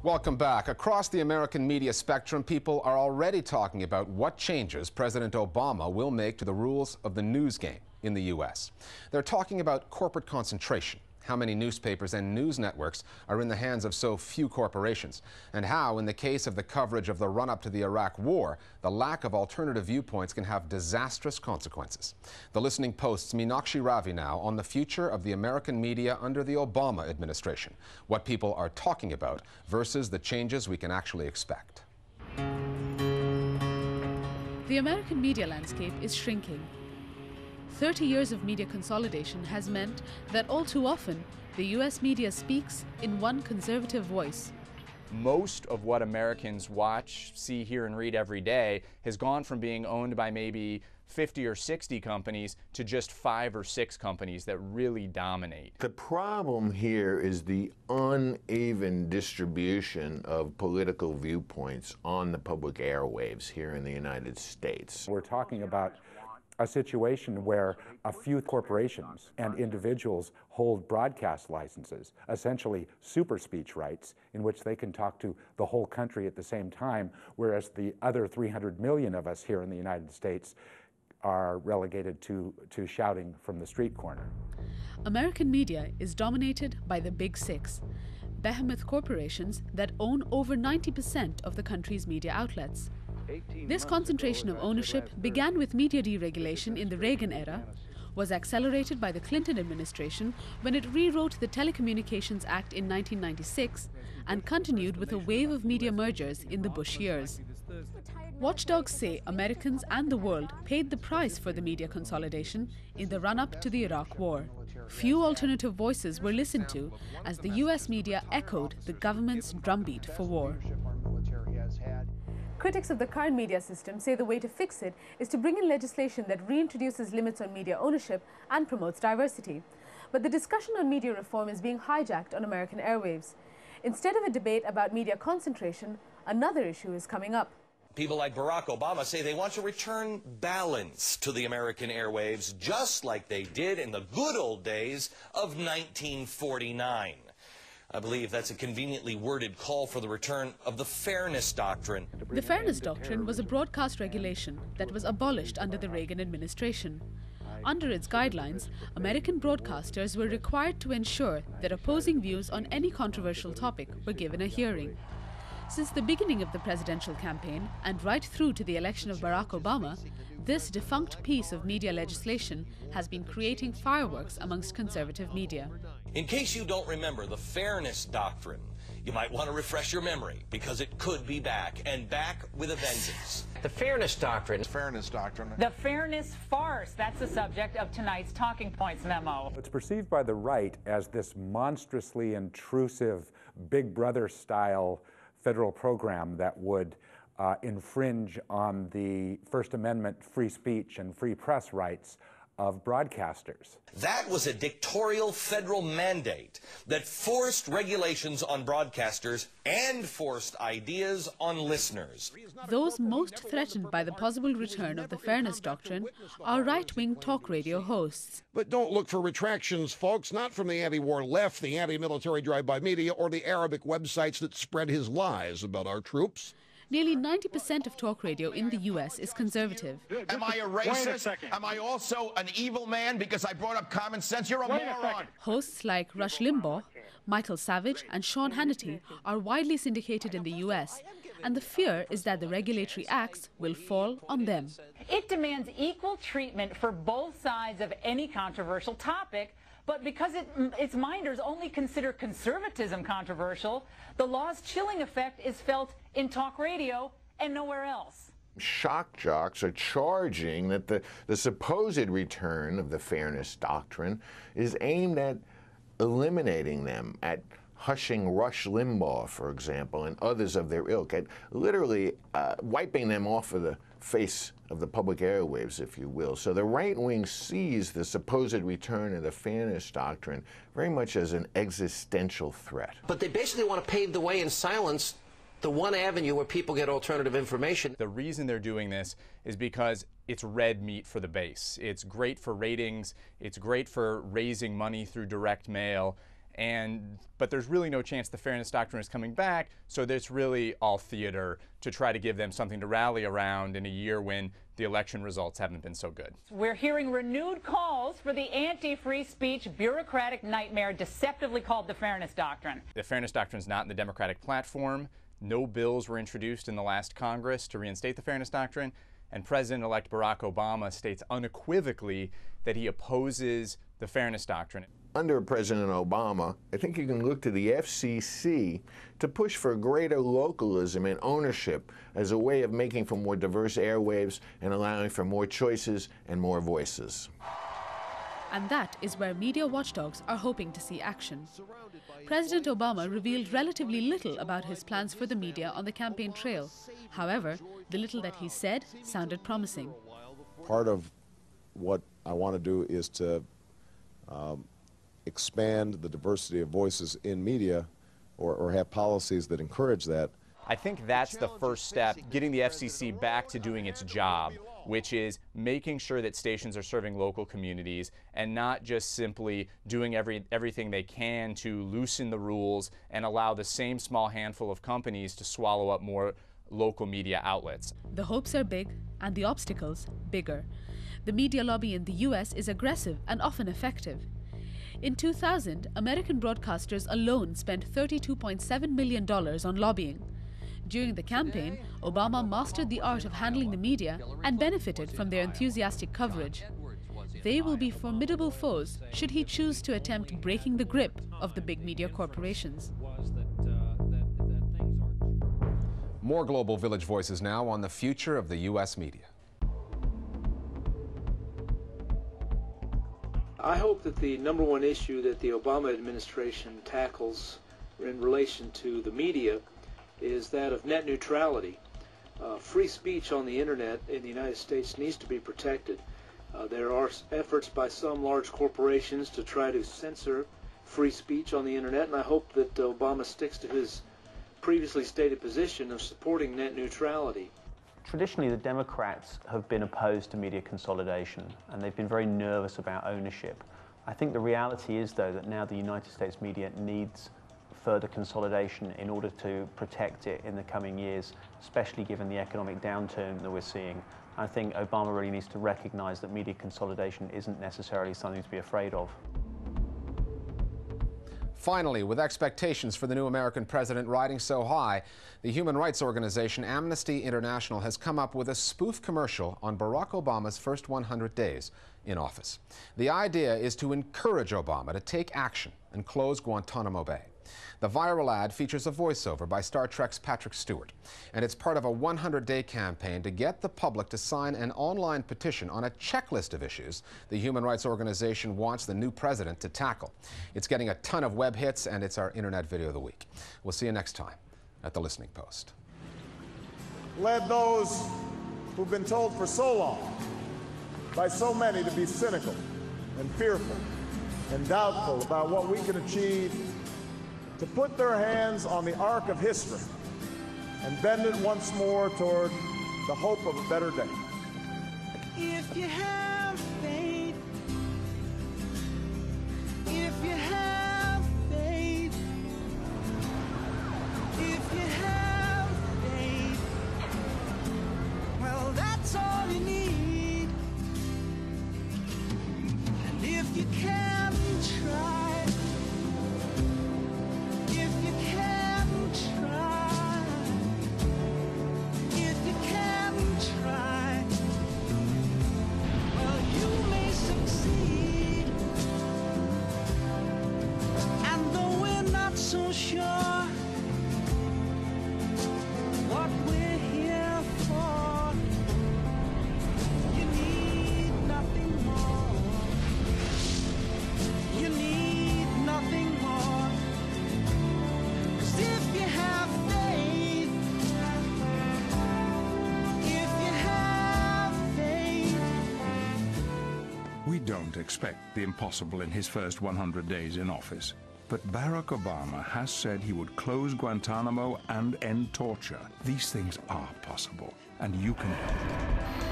Welcome back. Across the American media spectrum, people are already talking about what changes President Obama will make to the rules of the news game in the U.S. They're talking about corporate concentration, how many newspapers and news networks are in the hands of so few corporations, and how, in the case of the coverage of the run-up to the Iraq War, the lack of alternative viewpoints can have disastrous consequences. The Listening Post's Meenakshi Ravi now on the future of the American media under the Obama administration, what people are talking about versus the changes we can actually expect. The American media landscape is shrinking. 30 years of media consolidation has meant that all too often, the U.S. media speaks in one conservative voice. Most of what Americans watch, see, hear, and read every day has gone from being owned by maybe 50 or 60 companies to just 5 or 6 companies that really dominate. The problem here is the uneven distribution of political viewpoints on the public airwaves here in the United States. We're talking about a situation where a few corporations and individuals hold broadcast licenses, essentially super speech rights, in which they can talk to the whole country at the same time, whereas the other 300 million of us here in the United States are relegated to shouting from the street corner. American media is dominated by the Big Six, behemoth corporations that own over 90% of the country's media outlets. This concentration of ownership began with media deregulation in the Reagan era, was accelerated by the Clinton administration when it rewrote the Telecommunications Act in 1996, and continued with a wave of media mergers in the Bush years. Watchdogs say Americans and the world paid the price for the media consolidation in the run-up to the Iraq War. Few alternative voices were listened to as the U.S. media echoed the government's drumbeat for war. Critics of the current media system say the way to fix it is to bring in legislation that reintroduces limits on media ownership and promotes diversity. But the discussion on media reform is being hijacked on American airwaves. Instead of a debate about media concentration, another issue is coming up. People like Barack Obama say they want to return balance to the American airwaves, just like they did in the good old days of 1949. I believe that's a conveniently worded call for the return of the Fairness Doctrine. The Fairness Doctrine was a broadcast regulation that was abolished under the Reagan administration. Under its guidelines, American broadcasters were required to ensure that opposing views on any controversial topic were given a hearing. Since the beginning of the presidential campaign and right through to the election of Barack Obama, this defunct piece of media legislation has been creating fireworks amongst conservative media. In case you don't remember the Fairness Doctrine, you might want to refresh your memory, because it could be back, and back with a vengeance. The Fairness Doctrine. Fairness Doctrine. The Fairness Farce. That's the subject of tonight's Talking Points memo. It's perceived by the right as this monstrously intrusive Big Brother-style federal program that would infringe on the First Amendment free speech and free press rights of broadcasters. That was a dictatorial federal mandate that forced regulations on broadcasters and forced ideas on listeners. Those most threatened by the possible return of the Fairness Doctrine are right-wing talk radio hosts. But don't look for retractions, folks, not from the anti-war left, the anti-military drive-by media, or the Arabic websites that spread his lies about our troops. Nearly 90% of talk radio in the U.S. is conservative. Am I a racist? Am I also an evil man because I brought up common sense? You're a moron. Hosts like Rush Limbaugh, Michael Savage, and Sean Hannity are widely syndicated in the U.S., and the fear is that the regulatory axe will fall on them. It demands equal treatment for both sides of any controversial topic, but because its minders only consider conservatism controversial, the law's chilling effect is felt in talk radio and nowhere else. Shock jocks are charging that the supposed return of the Fairness Doctrine is aimed at eliminating them, at hushing Rush Limbaugh, for example, and others of their ilk, at literally wiping them off of the face of the public airwaves, if you will. So the right wing sees the supposed return of the Fairness Doctrine very much as an existential threat. But they basically want to pave the way and silence the one avenue where people get alternative information. The reason they're doing this is because it's red meat for the base. It's great for ratings, it's great for raising money through direct mail, But there's really no chance the fairness doctrine is coming back, so there's really all theater to try to give them something to rally around in a year when the election results haven't been so good. We're hearing renewed calls for the anti-free speech bureaucratic nightmare deceptively called the fairness doctrine. The fairness doctrine is not in the Democratic platform. No bills were introduced in the last Congress to reinstate the fairness doctrine, and President-elect Barack Obama states unequivocally that he opposes the fairness doctrine. Under President Obama, I think you can look to the FCC to push for greater localism and ownership as a way of making for more diverse airwaves and allowing for more choices and more voices. And that is where media watchdogs are hoping to see action. President Obama revealed relatively little about his plans for the media on the campaign trail. However, the little that he said sounded promising. Part of what I want to do is to expand the diversity of voices in media, or have policies that encourage that. I think that's the first step, getting the FCC back to doing its job, which is making sure that stations are serving local communities and not just simply doing everything they can to loosen the rules and allow the same small handful of companies to swallow up more local media outlets. The hopes are big and the obstacles bigger. The media lobby in the US is aggressive and often effective. In 2000, American broadcasters alone spent $32.7 million on lobbying. During the campaign, Obama mastered the art of handling the media and benefited from their enthusiastic coverage. They will be formidable foes should he choose to attempt breaking the grip of the big media corporations. More Global Village Voices now on the future of the U.S. media. I hope that the number one issue that the Obama administration tackles in relation to the media is that of net neutrality. Free speech on the internet in the United States needs to be protected. There are efforts by some large corporations to try to censor free speech on the internet, and I hope that Obama sticks to his previously stated position of supporting net neutrality. Traditionally, the Democrats have been opposed to media consolidation, and they've been very nervous about ownership. I think the reality is, though, that now the United States media needs further consolidation in order to protect it in the coming years, especially given the economic downturn that we're seeing. I think Obama really needs to recognize that media consolidation isn't necessarily something to be afraid of. Finally, with expectations for the new American president riding so high, the human rights organization Amnesty International has come up with a spoof commercial on Barack Obama's first 100 days in office. The idea is to encourage Obama to take action and close Guantanamo Bay. The viral ad features a voiceover by Star Trek's Patrick Stewart, and it's part of a 100-day campaign to get the public to sign an online petition on a checklist of issues the human rights organization wants the new president to tackle. It's getting a ton of web hits, and it's our Internet Video of the Week. We'll see you next time at The Listening Post. Led those who've been told for so long by so many to be cynical and fearful and doubtful about what we can achieve, to put their hands on the arc of history and bend it once more toward the hope of a better day. If you have faith, if you have faith, if you have faith, well, that's all you need. And if you can try, so sure what we're here for. You need nothing more. You need nothing more. 'Cause if you have faith, if you have faith. We don't expect the impossible in his first 100 days in office. But Barack Obama has said he would close Guantanamo and end torture. These things are possible, and you can help.